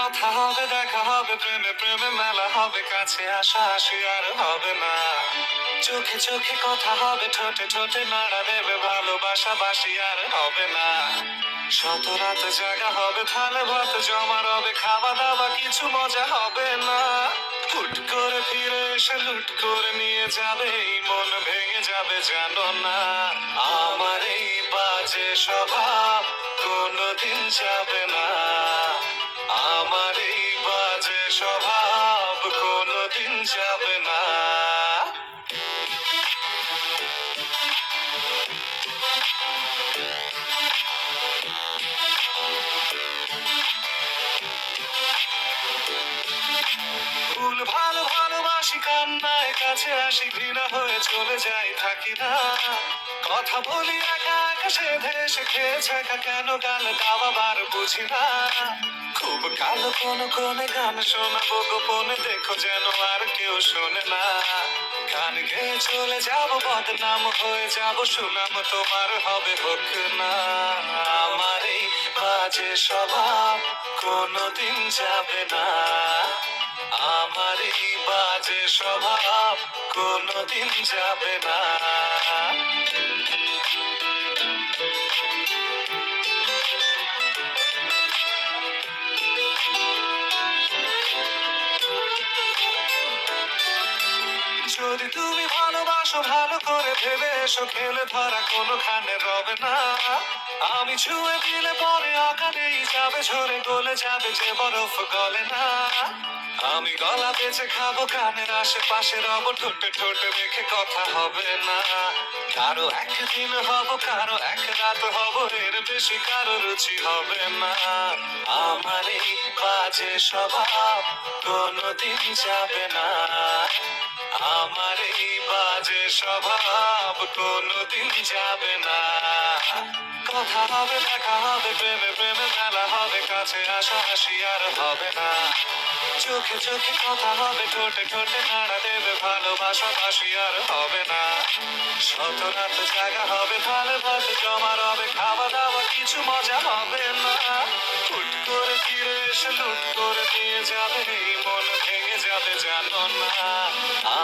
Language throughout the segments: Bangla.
কথা হবে, দেখা হবে, প্রেমে প্রেমে মেলা হবে, কাছে আসা আসি আর হবে না। চোখে চোখে কথা হবে, ঠোঁটে ঠোঁটে নাড়া দেবে, ভালোবাসা বাসি আর হবে না। শত রাত জাগা হবে, থালে ভাত জমা রবে, খাওয়া দাওয়া কিছু মজা হবে না। হুট করে ফিরে এসে লুট করে নিয়ে যাবে, এই মন ভেঙে যাবে জানো না। আমার এই বাজে স্বভাব কোনোদিন যাবে না। আমার এই বাজে স্বভাব কোনোদিন যাবে না। ভুল ভালো ভালোবাসি, কান্নায় কাছে আসি, ঘৃণা হয়ে চলে যাই থাকি না। কথা বলি একা একা, সেধে এসে খেয়েছে একা, কেন গাল গাওয়াবার বুঝি না। খুব কালো কোন কোনে গান শোনাবো গোপনে, দেখো যেন আর কেউ শোনে না। গান গেয়ে চলে যাব, বদনাম হয়ে যাব, সুনাম তোমার হবে হোক না। আমার এই বাজে স্বভাব কোনোদিন যাবে না। আমার এই বাজে স্বভাব কোনোদিন যাবে না। যদি তুমি ভালোবাসো, ভালো করে ভেবে এসো, খেলে ধরা কোনোখানে রবে না। আমি ছুঁয়ে দিলে পরে অকালেই যাবে, ঝরে গলে যাবে যে বরফ গলে না। আমি গলা বেঁচে খাবো, কানের আশেপাশে রব, ঠোঁটে ঠোঁটে রেখে কথা হবে না। কারো একদিন হব, কারো এক রাত হব, এর বেশি কারো রুচি হবে না। আমার এই বাজে স্বভাব কোনোদিন যাবে না। আমার এই বাজে স্বভাব কোনোদিন যাবে না। কথা হবে, দেখা হবে, প্রেমে প্রেমে মেলা হবে, কাছে আসা আসি আর হবে না। চোখে চোখে কথা হবে, ঠোঁটে ঠোঁটে নাড়া দেবে, ভালোবাসা বাসি আর হবে না। শত রাত জাগা হবে, ভালো ভাত জমা রবে, খাওয়া দাওয়া কিছু মজা হবে না। হুট করে ফিরে এসে লুট করে নিয়ে যাবে, এই মন ভেঙে যাবে জানো না।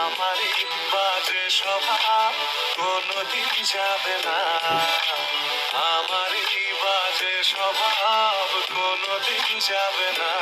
আমার এই বাজে স্বভাব কোনোদিন যাবে না। আমার এই বাজে স্বভাব কোনোদিন যাবে না।